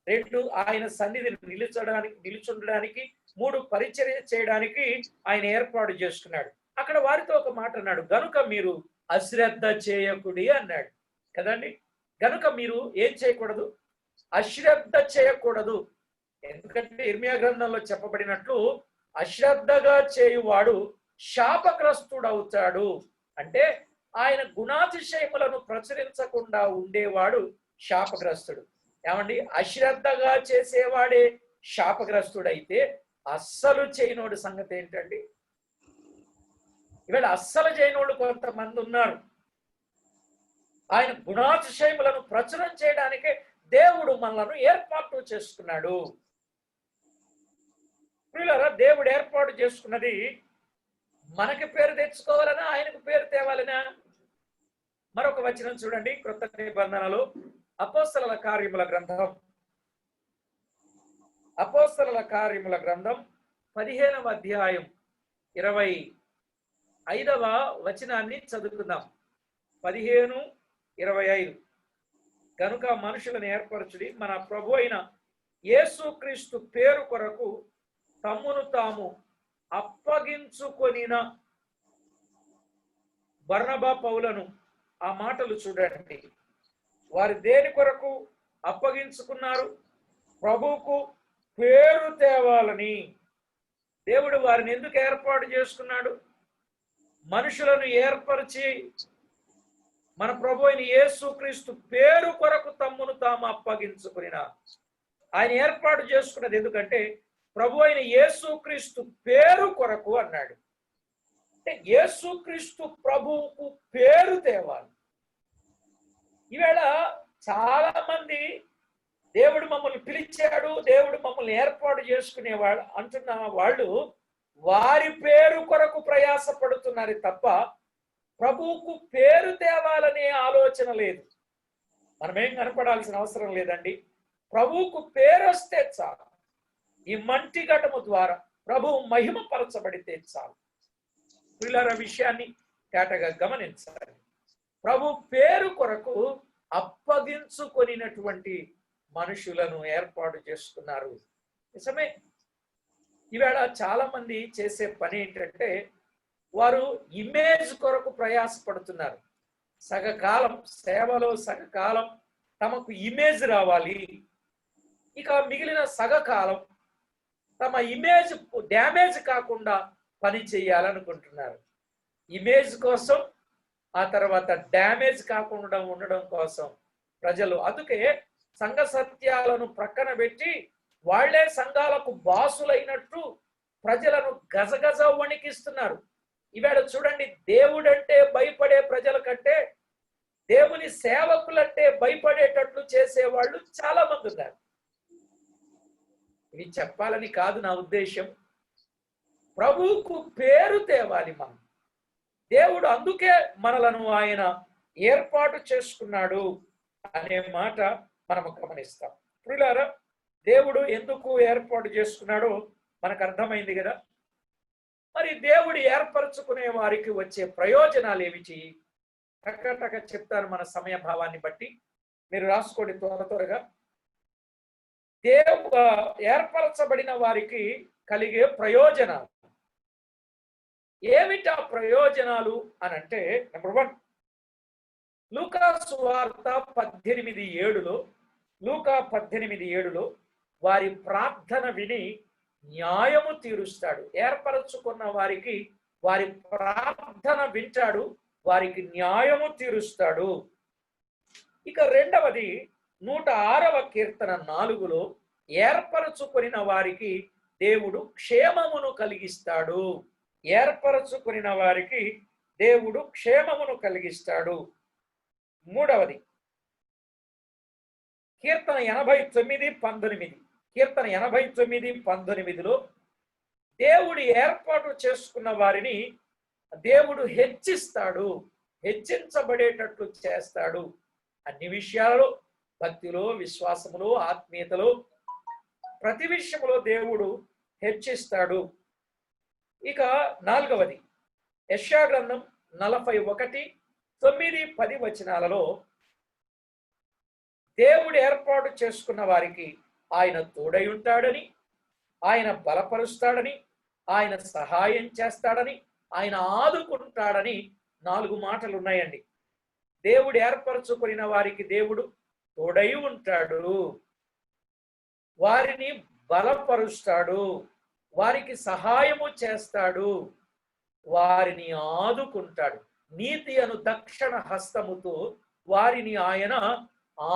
రెండు ఆయన సన్నిధిని నిలుచుండడానికి, మూడు పరిచర్య చేయడానికి ఆయన ఏర్పాటు చేసుకున్నాడు. అక్కడ వారితో ఒక మాట అన్నాడు, గనుక మీరు అశ్రద్ధ చేయకుడి అన్నాడు కదండి. గనుక మీరు ఏం చేయకూడదు? అశ్రద్ధ చేయకూడదు. ఎందుకంటే ఇర్మియా గ్రంథంలో చెప్పబడినట్లు అశ్రద్ధగా చేయువాడు శాపగ్రస్తుడవుతాడు. అంటే ఆయన గుణాతిశయములను ప్రచురించకుండా ఉండేవాడు శాపగ్రస్తుడు. ఏమండి, అశ్రద్ధగా చేసేవాడే శాపగ్రస్తుడైతే అస్సలు చేయనోడు సంగతి ఏంటండి? ఇవాళ అస్సలు చేయనోళ్ళు కొంతమంది ఉన్నారు. ఆయన గుణాతిశయములను ప్రచురం చేయడానికే దేవుడు మనలను ఏర్పాటు చేసుకున్నాడు. ప్రియులారా, దేవుడు ఏర్పాటు చేసుకున్నది మనకి పేరు తెచ్చుకోవాలనా, ఆయనకు పేరు తేవాలనా? మరొక వచనం చూడండి, క్రొత్త నిబంధనలో అపోస్తలుల కార్యముల గ్రంథం 15వ అధ్యాయం 25వ వచనాన్ని చదువుకుందాం. 15:25. కనుక మనుషులను ఏర్పరచుడి, మన ప్రభు అయిన యేసుక్రీస్తు పేరు కొరకు తమ్మును తాము అప్పగించుకొనిన బర్నబా పౌలను. ఆ మాటలు చూడండి. వారు దేని కొరకు అప్పగించుకున్నారు? ప్రభువుకు పేరు తేవాలని. దేవుడు వారిని ఎందుకు ఏర్పాటు చేసుకున్నాడు? మనుషులను ఏర్పరిచి మన ప్రభు అయిన యేసుక్రీస్తు పేరు కొరకు తమ్మును తాము అప్పగించుకునిన. ఆయన ఏర్పాటు చేసుకున్నది ఎందుకంటే ప్రభు అయిన యేసుక్రీస్తు పేరు కొరకు అన్నాడు. అంటే యేసుక్రీస్తు ప్రభువుకు పేరు తేవాలి. ఈవేళ చాలా మంది దేవుడు మమ్మల్ని పిలిచాడు, దేవుడు మమ్మల్ని ఏర్పాటు చేసుకునేవాడు అంటున్న వాళ్ళు వారి పేరు కొరకు ప్రయాసపడుతున్నారు తప్ప ప్రభువుకు పేరు తేవాలనే ఆలోచన లేదు. మనమేం కనపడాల్సిన అవసరం లేదండి. ప్రభువుకు పేరు వస్తే చాలు. ఈ మంటి ఘటము ద్వారా ప్రభువు మహిమపరచబడితే చాలు. పిల్లల విషయాన్ని తేటగా గమనించాలి. ప్రభు పేరు కొరకు అప్పగించుకొనినటువంటి మనుషులను ఏర్పాటు చేసుకున్నారు. నిజమే. ఈవేళ చాలా మంది చేసే పని ఏంటంటే వారు ఇమేజ్ కొరకు ప్రయాసపడుతున్నారు. సగకాలం సేవలో సగకాలం తమకు ఇమేజ్ రావాలి, ఇక మిగిలిన సగకాలం తమ ఇమేజ్ డ్యామేజ్ కాకుండా పని చేయాలనుకుంటున్నారు. ఇమేజ్ కోసం, ఆ తర్వాత డ్యామేజ్ కాకుండా ఉండడం కోసం ప్రజలు అందుకే సంఘ సత్యాలను ప్రక్కన పెట్టి వాళ్లే సంఘాలకు బాసులైనట్టు ప్రజలను గజగజ వణికిస్తున్నారు. ఈవేళ చూడండి, దేవుడంటే భయపడే ప్రజల కంటే దేవుని సేవకులంటే భయపడేటట్లు చేసేవాళ్ళు చాలా మంది ఉన్నారు. ఇవి చెప్పాలని కాదు నా ఉద్దేశం. ప్రభువుకు పేరు తేవాలి మనం. దేవుడు అందుకే మనలను ఆయన ఏర్పాటు చేసుకున్నాడు అనే మాట మనము గమనిస్తాం. ప్రియులారా, దేవుడు ఎందుకు ఏర్పాటు చేసుకున్నాడో మనకు అర్థమైంది కదా. మరి దేవుడు ఏర్పరచుకునే వారికి వచ్చే ప్రయోజనాలు ఏమిటి? టక చెప్తాను మన సమయ భావాన్ని బట్టి. మీరు రాసుకోండి త్వరగా. ఏర్పరచబడిన వారికి కలిగే ప్రయోజనాలు ఏమిటా ప్రయోజనాలు అని అంటే, నెంబర్ 1, లూకా సువార్త 18:7లో లూకా 18:7లో వారి ప్రార్థన విని న్యాయము తీరుస్తాడు. ఏర్పరచుకున్న వారికి వారి ప్రార్థన వింటాడు, వారికి న్యాయము తీరుస్తాడు. ఇక రెండవది 106వ కీర్తన 4లో ఏర్పరచుకొనిన వారికి దేవుడు క్షేమమును కలిగిస్తాడు. ఏర్పరచుకొనిన వారికి దేవుడు క్షేమమును కలిగిస్తాడు. మూడవది కీర్తన 89:19. కీర్తన 89:19లో దేవుడు ఏర్పాటు చేసుకున్న వారిని దేవుడు హెచ్చిస్తాడు, హెచ్చించబడేటట్లు చేస్తాడు. అన్ని విషయాలలో, భక్తిలో, విశ్వాసములో, ఆత్మీయతలో, ప్రతి విషయంలో దేవుడు హెచ్చిస్తాడు. ఇక 4వది యెషయా గ్రంథం 41, 9, 10 వచనాలలో దేవుడు ఏర్పాటు చేసుకున్న వారికి ఆయన తోడై ఉంటాడని, ఆయన బలపరుస్తాడని, ఆయన సహాయం చేస్తాడని, ఆయన ఆదుకుంటాడని 4 మాటలు ఉన్నాయండి. దేవుడు ఏర్పరచుకున్న వారికి దేవుడు తోడై ఉంటాడు, వారిని బలపరుస్తాడు, వారికి సహాయము చేస్తాడు, వారిని ఆదుకుంటాడు. నీతి అను దక్షిణ హస్తముతో వారిని ఆయన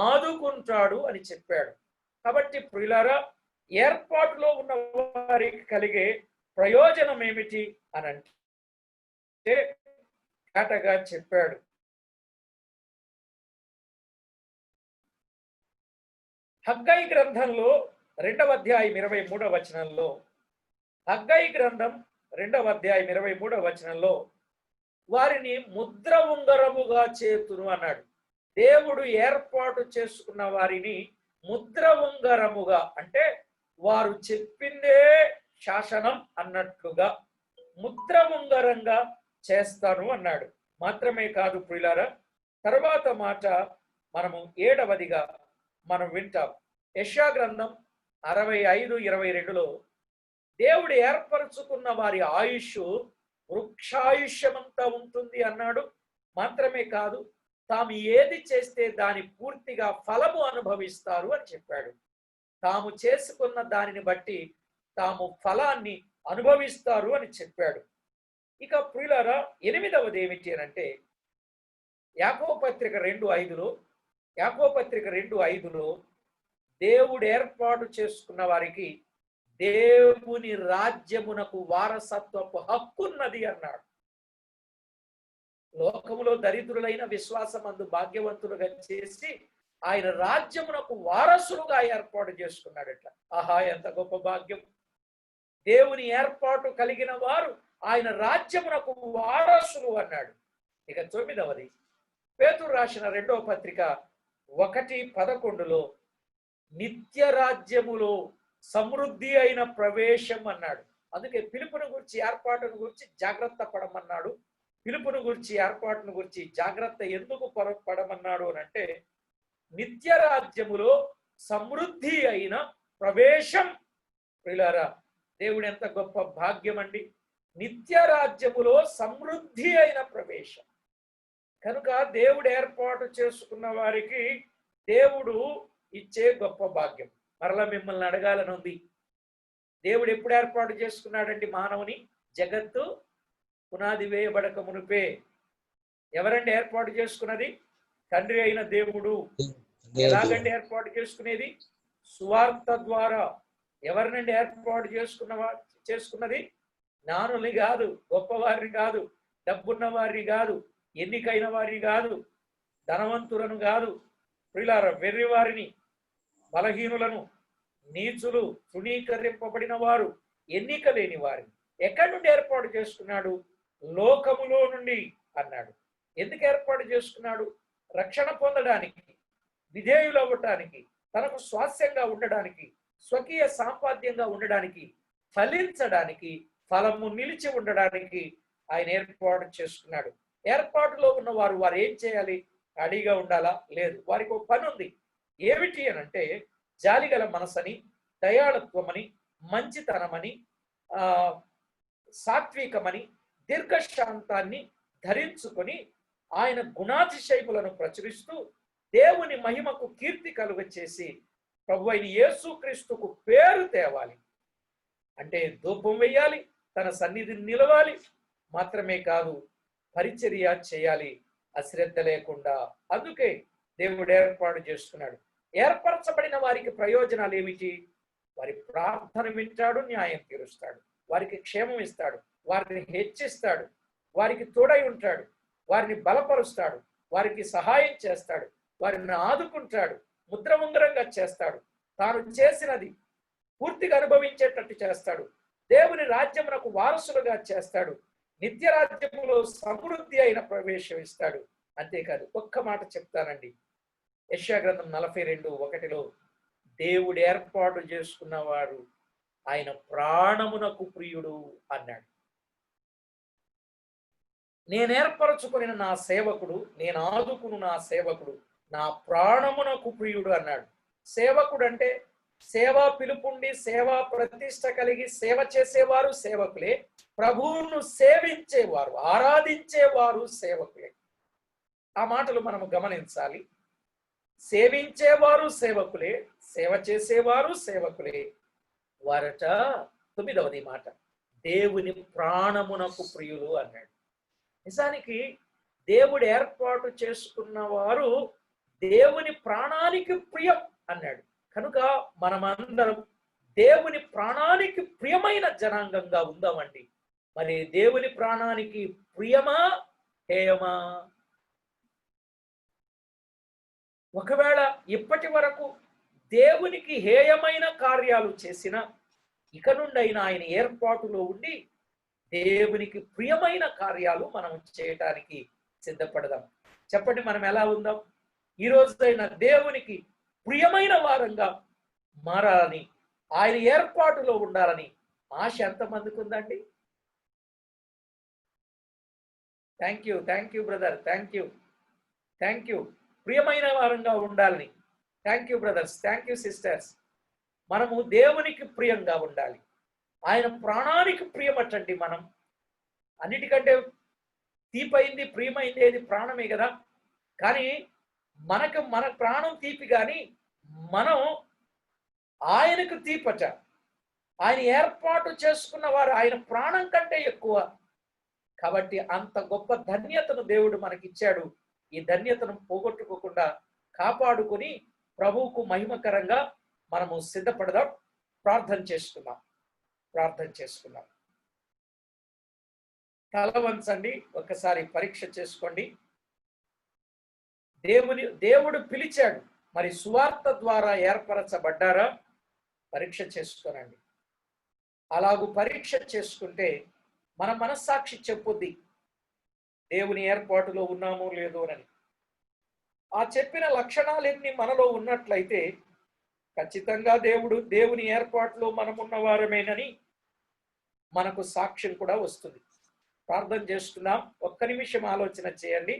ఆదుకుంటాడు అని చెప్పాడు. కాబట్టి ప్రియులారా, ఏర్పాటులో ఉన్న వారికి కలిగే ప్రయోజనం ఏమిటి అని అంటే కాటగా చెప్పాడు. హగ్గయి గ్రంథంలో 2వ అధ్యాయం 23వ వచనంలో, హగ్గయి గ్రంథం 2వ అధ్యాయం 23వ వచనంలో వారిని ముద్ర ఉంగరముగా చేతును అన్నాడు. దేవుడు ఏర్పాటు చేసుకున్న వారిని ముద్ర ఉంగరముగా, అంటే వారు చెప్పిందే శాసనం అన్నట్లుగా ముద్ర ఉంగరంగా చేస్తాను అన్నాడు. మాత్రమే కాదు ప్రియులారా, తర్వాత మాట మనము 7వదిగా మనం వింటాం. యెషయా గ్రంథం 65:22లో దేవుడు ఏర్పరచుకున్న వారి ఆయుష్ వృక్షాయుష్యమంతా ఉంటుంది అన్నాడు. మాత్రమే కాదు, తాము ఏది చేస్తే దాని పూర్తిగా ఫలము అనుభవిస్తారు అని చెప్పాడు. తాము చేసుకున్న దానిని బట్టి తాము ఫలాన్ని అనుభవిస్తారు అని చెప్పాడు. ఇక ప్రియులారా, 8వది ఏమిటి అని అంటే యాకోబు పత్రిక 2:5లో దేవుడు ఏర్పాటు చేసుకున్న వారికి దేవుని రాజ్యమునకు వారసత్వపు హక్కున్నది అన్నాడు. లోకములో దరిద్రులైన విశ్వాసమందు భాగ్యవంతులుగా చేసి ఆయన రాజ్యమునకు వారసులుగా ఏర్పాటు చేసుకున్నాడట. ఆహా, ఎంత గొప్ప భాగ్యం! దేవుని ఏర్పాటు కలిగిన వారు ఆయన రాజ్యమునకు వారసులు అన్నాడు. ఇక 9వది పేతురు రాసిన 2వ పత్రిక 1:11లో నిత్య రాజ్యములో సమృద్ధి అయిన ప్రవేశం అన్నాడు. అందుకే పిలుపును గురించి, ఏర్పాటును గురించి జాగ్రత్త పడమన్నాడు. పిలుపును గురించి, ఏర్పాటును గురించి జాగ్రత్త ఎందుకు పడమన్నాడు అని అంటే, నిత్య రాజ్యములో సమృద్ధి అయిన ప్రవేశం. ప్రియులారా, దేవుడు ఎంత గొప్ప భాగ్యం అండి! నిత్య రాజ్యములో సమృద్ధి అయిన ప్రవేశం. కనుక దేవుడు ఏర్పాటు చేసుకున్న వారికి దేవుడు ఇచ్చే గొప్ప భాగ్యం. మరలా మిమ్మల్ని అడగాలని ఉంది, దేవుడు ఎప్పుడు ఏర్పాటు చేసుకున్నాడండి మానవుని? జగత్తు పునాది వేయబడక మునిపే. ఎవరండి ఏర్పాటు చేసుకున్నది? తండ్రి అయిన దేవుడు. ఎలాగండి ఏర్పాటు చేసుకునేది? సువార్త ద్వారా. ఎవరినండి ఏర్పాటు చేసుకున్నది? జ్ఞానుల్ని కాదు, గొప్పవారిని కాదు, డబ్బున్న వారిని కాదు, ఎన్నికైన వారిని కాదు, ధనవంతులను కాదు. ప్రియులారా, వెర్రి వారిని, బలహీనులను, నీచులు, తృణీకరింపబడిన వారు, ఎన్నిక లేని వారిని ఎక్కడి నుండి ఏర్పాటు చేసుకున్నాడు? లోకములో నుండి అన్నాడు. ఎందుకు ఏర్పాటు చేసుకున్నాడు? రక్షణ పొందడానికి, విధేయులవ్వటానికి, తనకు స్వాస్యంగా ఉండడానికి, స్వకీయ సాంపాద్యంగా ఉండడానికి, ఫలించడానికి, ఫలము నిలిచి ఉండడానికి ఆయన ఏర్పాటు చేసుకున్నాడు. ఏర్పాటులో ఉన్న వారు ఏం చేయాలి? ఖాళీగా ఉండాలా? లేదు. వారికి ఒక పని ఉంది. ఏమిటి అని అంటే, జాలిగల మనసని, దయాళత్వమని, మంచితనమని, సాత్వికమని, దీర్ఘశాంతాన్ని ధరించుకొని ఆయన గుణాతిశయములను ప్రచురిస్తూ దేవుని మహిమకు కీర్తి కలుగచేసి ప్రభు అయిన యేసుక్రీస్తుకు పేరు తేవాలి. అంటే ధూపం వేయాలి, తన సన్నిధిని నిలవాలి. మాత్రమే కాదు, పరిచర్య చేయాలి అశ్రద్ధ లేకుండా. అందుకే దేవుడు ఏర్పాటు చేసుకున్నాడు. ఏర్పరచబడిన వారికి ప్రయోజనాలు ఏమిటి? వారి ప్రార్థన వింటాడు, న్యాయం తీరుస్తాడు, వారికి క్షేమం ఇస్తాడు, వారిని హెచ్చిస్తాడు, వారికి తోడై ఉంటాడు, వారిని బలపరుస్తాడు, వారికి సహాయం చేస్తాడు, వారిని ఆదుకుంటాడు, ముద్ర ఉంగరంగా చేస్తాడు, తాను చేసినది పూర్తిగా అనుభవించేటట్టు చేస్తాడు. దేవుని రాజ్యమునకు వారసులుగా చేస్తాడు. నిత్య రాజ్యములో సమృద్ధి అయిన ప్రవేశం ఇస్తాడు. అంతేకాదు, ఒక్క మాట చెప్తానండి. యెషయా గ్రంథం 42:1 దేవుడు ఏర్పాటు చేసుకున్నవాడు ఆయన ప్రాణమునకు ప్రియుడు అన్నాడు. నేను ఏర్పరచుకుని నా సేవకుడు, నేను ఆదుకును నా సేవకుడు, నా ప్రాణమునకు ప్రియుడు అన్నాడు. సేవకుడు అంటే సేవా పిలుపుండి సేవా ప్రతిష్ట కలిగి సేవ చేసేవారు సేవకులే, ప్రభువును సేవించేవారు ఆరాధించేవారు సేవకులే. ఆ మాటలు మనము గమనించాలి. సేవించేవారు సేవకులే, సేవ చేసేవారు సేవకులే. వారట 9వ మాట దేవుని ప్రాణమునకు ప్రియులు అన్నాడు. నిజానికి దేవుడు ఏర్పాటు చేసుకున్న వారు దేవుని ప్రాణానికి ప్రియం అన్నాడు. కనుక మనమందరం దేవుని ప్రాణానికి ప్రియమైన జనాంగంగా ఉందామండి. మరి దేవుని ప్రాణానికి ప్రియమా హేయమా? ఒకవేళ ఇప్పటి వరకు దేవునికి హేయమైన కార్యాలు చేసిన ఇక నుండి ఆయన ఏర్పాటులో ఉండి దేవునికి ప్రియమైన కార్యాలు మనం చేయటానికి సిద్ధపడదాం. చెప్పండి, మనం ఎలా ఉందాం? ఈ రోజైనా దేవునికి ప్రియమైన వారంగా మారాలని, ఆయన ఏర్పాటులో ఉండాలని ఆశ ఎంతమందికి ఉందండి? Thank you brother, thank you. ప్రియమైన వారంగా ఉండాలని. Thank you brothers, thank you sisters. మనము దేవునికి ప్రియంగా ఉండాలి. ఆయన ప్రాణానికి ప్రియమటండి. మనం అన్నిటికంటే తీపైంది ప్రియమైంది ఏది? ప్రాణమే కదా. కానీ మన ప్రాణం తీపి, కానీ మనం ఆయనకు తీపట. ఆయన ఏర్పాటు చేసుకున్న వారు ఆయన ప్రాణం కంటే ఎక్కువ. కాబట్టి అంత గొప్ప ధన్యతను దేవుడు మనకిచ్చాడు. ఈ ధన్యతను పోగొట్టుకోకుండా కాపాడుకొని ప్రభువుకు మహిమకరంగా మనము సిద్ధపడదాం. ప్రార్థన చేసుకుందాం. తల వంచండి, ఒక్కసారి పరీక్ష చేసుకోండి. దేవుడు పిలిచాడు, మరి సువార్త ద్వారా ఏర్పరచబడ్డారా? పరీక్ష చేసుకోనండి. అలాగూ పరీక్ష చేసుకుంటే మన మనస్సాక్షి చెప్పుద్ది దేవుని ఏర్పాటులో ఉన్నామో లేదో అని. ఆ చెప్పిన లక్షణాలన్నీ మనలో ఉన్నట్లయితే ఖచ్చితంగా దేవుని ఏర్పాటులో మనమున్న వారమేనని మనకు సాక్ష్యం కూడా వస్తుంది. ప్రార్థన చేసుకుందాం. ఒక్క నిమిషం ఆలోచన చేయండి.